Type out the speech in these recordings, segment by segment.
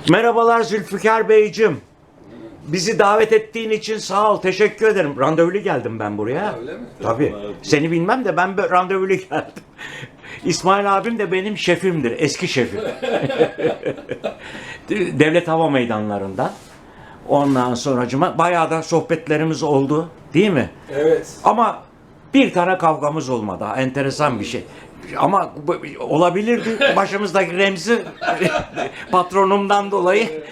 Merhabalar Zülfikar Beyciğim. Bizi davet ettiğin için sağ ol, teşekkür ederim. Randevulu geldim ben buraya. Öyle mi? Tabii. Seni bilmem de ben randevulu geldim. İsmail abim de benim şefimdir, eski şefim. Devlet Hava Meydanlarından. Ondan sonracıma bayağı da sohbetlerimiz oldu, değil mi? Evet. Ama bir tane kavgamız olmadı. Enteresan bir şey. Ama olabilirdi. Başımızdaki Remzi patronumdan dolayı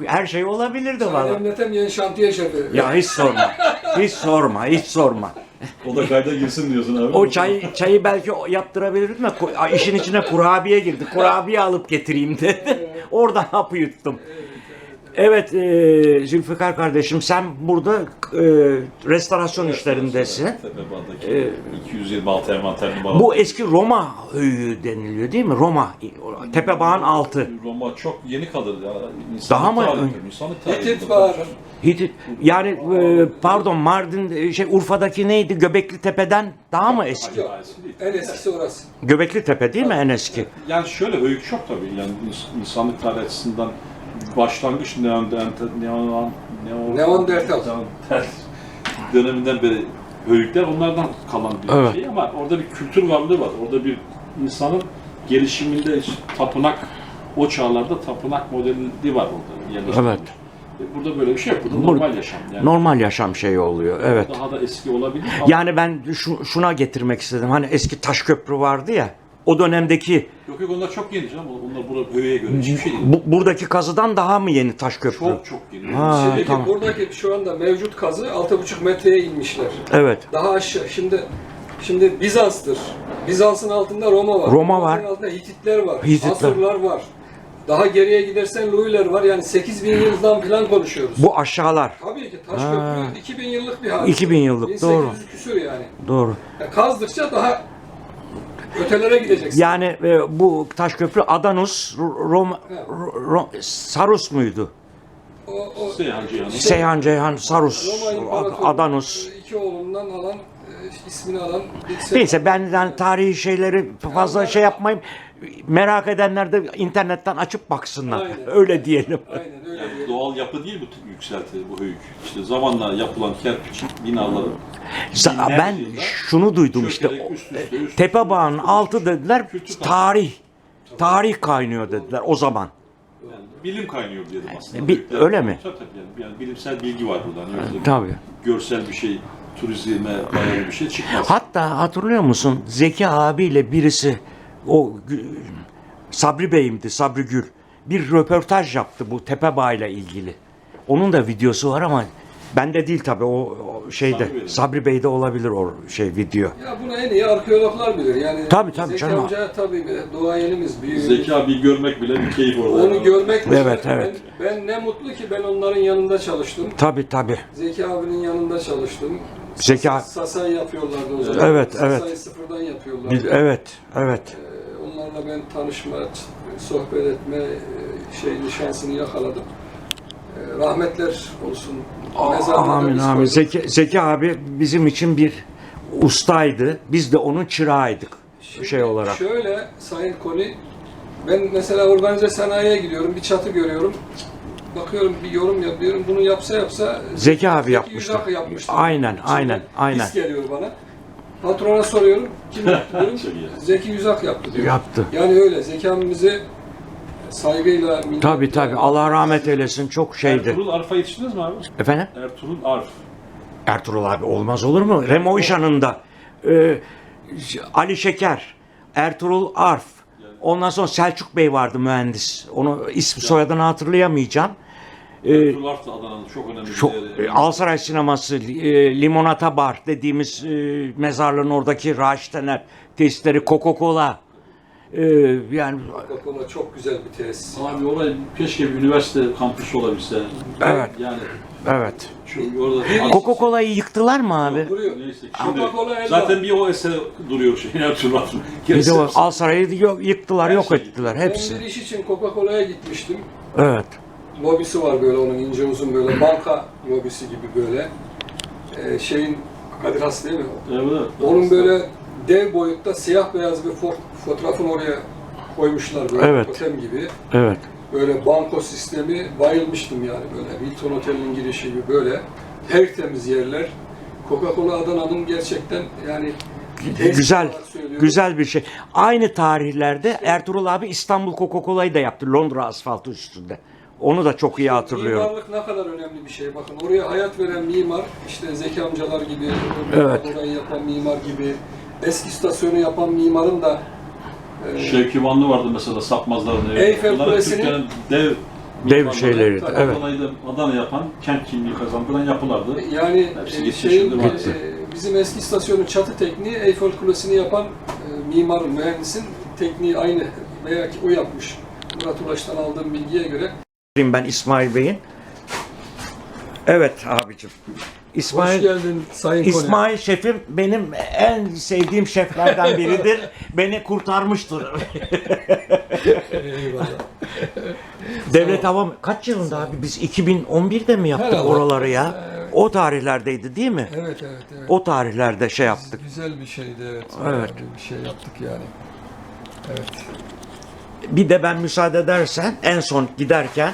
her şey olabilirdi valla. Emniyetem yeni şantiye şefi. Ya hiç sorma. Hiç sorma. Hiç sorma. O da kayda girsin diyorsun abi. O çayı belki yaptırabilirdim de işin içine kurabiye girdi. Kurabiye alıp getireyim dedi. Oradan hapı yuttum. Evet Zülfikar kardeşim, sen burada restorasyon işlerindesin. Tepebağ'daki 226 envanter numaralı. Bu eski Roma höyüğü deniliyor değil mi? Roma. Tepebağın altı. Roma çok yeni kalır ya. Daha mı? İnsanlık tarihi. Hitit var. Hitit. Yani pardon, Mardin Urfa'daki neydi? Göbekli Tepe'den daha mı eski? Yok. En eskisi orası. Göbekli Tepe değil mi en eski? Yani şöyle höyük çok tabii. Yani insanlık tarihi açısından başlangıç Neandertal döneminden beri höyükler onlardan kalan bir Evet. şey ama orada bir kültür varlığı var. Orada bir insanın gelişiminde tapınak, o çağlarda tapınak modeli var orada yerleştirilmiş. Evet. Burada böyle bir şey yok. Burada normal yaşam. Yani Normal yaşam şeyi oluyor. Evet. daha da eski olabilir ama Yani ben şuna getirmek istedim. Hani eski taş köprü vardı ya. O dönemdeki yok onlar çok yeni canım. Onlar burada höyüğe göre hiçbir şey değil. buradaki kazıdan daha mı yeni taş köprü? Çok yeni. Ha, Şimdi tamam. buradaki şu anda mevcut kazı 6,5 metreye inmişler. Evet. Daha aşağı. Şimdi Bizans'tır. Bizans'ın altında Roma var. Roma var. Roma'nın altında Hititler var. Hititler. Asurlar var. Daha geriye gidersen Luiler var. Yani 8.000 yıldan falan konuşuyoruz. Bu aşağılar. Tabii ki taş köprü 2000 yıllık bir hadise. 2000 yıllık, 1800 doğru. küsür yani. Doğru. Kazdıkça daha ötelere gideceksin. Yani bu taş köprü Adanus, Sarus muydu? O Seyhan Ceyhan, Sarus, Roma İmparatoru Adanus. iki oğlundan alan, ismini alan bir Neyse, ben tarihi şeyleri fazla şey yapmayayım. Merak edenler de internetten açıp baksınlar. Aynen. Öyle diyelim. Aynen öyle. Yani doğal yapı değil bu yükselti, bu höyük. İşte zamanla yapılan kerpiç binaların Ben şunu duydum işte. çökerek üst üste Tepebağ'ın altı dediler, tarih kaynıyor dediler o zaman. yani bilim kaynıyor diyelim aslında. Öyle mi? Tabii yani bilimsel bilgi var buradan. Yoksa Tabii. görsel bir şey, turizme dayalı bir şey çıkmaz. Hatta hatırlıyor musun? Zeki abiyle birisi, o Sabri Bey'imdi, Sabri Gül. Bir röportaj yaptı bu Tepebağ ile ilgili. Onun da videosu var ama bende değil tabii, o şeyde. Sabri Bey'de olabilir o video. Ya bunu en iyi arkeologlar bilir. Yani Tabii, Zeki canım. amca tabii duayenimiz, büyüğümüz. Zeki abi görmek bile bir keyif orada. Onu görmek bile. Evet, evet. Ben ne mutlu ki ben onların yanında çalıştım. Tabii. Zeki abinin yanında çalıştım. Zeki Sasay yapıyorlardı o zaman. Evet. Sasayı sıfırdan yapıyorlardı. Evet. Onlarla ben tanışma, sohbet etme şansını yakaladım. Rahmetler olsun. Amin. Zeki abi bizim için bir ustaydı. Biz de onun çırağıydık olarak. Şöyle Sayın Koli, ben mesela organize sanayiye gidiyorum, bir çatı görüyorum. Bakıyorum, bir yorum yapıyorum. Bunu yapsa Zeki abi yapmıştı. Yüzak yapmıştı. Aynen. His geliyor bana. Patrona soruyorum. Kim yaptı diyorum. Zeki Yüzak yaptı diyor. Yaptı. Yani öyle. Zeki abimizi saygıyla... Tabii. Allah rahmet eylesin. Çok şeydi. Ertuğrul Arf'a yetiştiniz mi abi? Efendim? Ertuğrul Arf. Ertuğrul abi olmaz olur mu? Remo İşan'ında. Ali Şeker. Ertuğrul Arf. Ondan sonra Selçuk Bey vardı, mühendis. Onu soyadını hatırlayamayacağım. Ertuğrul Arf da Adana'nın çok önemli bir değeri. Alsaray Sineması, Limonata Bar dediğimiz mezarlığın oradaki Raşit Tener tesisleri, Coca-Cola. Yani Coca-Cola çok güzel bir tesis. Abi orayı keşke bir üniversite kampüsü olabilse. Evet. Yani evet. şu orada Coca-Cola'yı yıktılar mı abi? Duruyor. neyse şimdi Coca-Cola zaten bir o eser duruyor şey Ertuğrul Arf'ın. Bir de Alsaray'ı yıktılar, yok ettiler Ben bir hepsi. iş için Coca-Cola'ya gitmiştim. Evet. Lobisi var böyle onun ince uzun böyle banka lobisi gibi böyle. Kadir Has değil mi? Evet. Onun böyle dev boyutta siyah beyaz bir fotoğrafını oraya koymuşlar böyle Evet. totem gibi. Evet. Böyle banko sistemi, bayılmıştım yani böyle. Hilton Otel'in girişi gibi böyle. Tertemiz yerler. Coca-Cola Adana'nın gerçekten yani Güzel, olarak söylüyorum. güzel bir şey. Aynı tarihlerde Ertuğrul abi İstanbul Coca-Cola'yı da yaptı Londra asfaltı üstünde. Onu da çok iyi hatırlıyorum. Mimarlık ne kadar önemli bir şey. Bakın oraya hayat veren mimar, işte Zeki amcalar gibi, Evet. orayı yapan mimar gibi, eski istasyonu yapan mimarın da Şevki Vanlı vardı mesela Sapmazların evi. Eyfel Bunlar Kulesi'nin- Türkiye'nin dev Dev mimarları. şeyleriydi, Tabii evet. Adana'yı da Adana yapan, kent kimliği kazandıran yapılardı. yani Hepsi gitti, şimdi var. bizim eski istasyonun çatı tekniği Eyfel Kulesi'ni yapan mimarın, mühendisin tekniği aynı veya ki o yapmış. Murat Ulaş'tan aldığım bilgiye göre. Ben İsmail Bey'in. Evet abicim. Hoş geldin Sayın Kone. İsmail şefim benim en sevdiğim şeflerden biridir. Beni kurtarmıştır. Eyvallah. Devlet Hava kaç yılında abi? Biz 2011'de mi yaptık Herhalde. oraları ya? O tarihlerdeydi değil mi? Evet, evet, evet. O tarihlerde şey yaptık. Güzel bir şeydi, evet. Evet. Bir şey yaptık yani. Evet. Bir de ben müsaade edersen en son giderken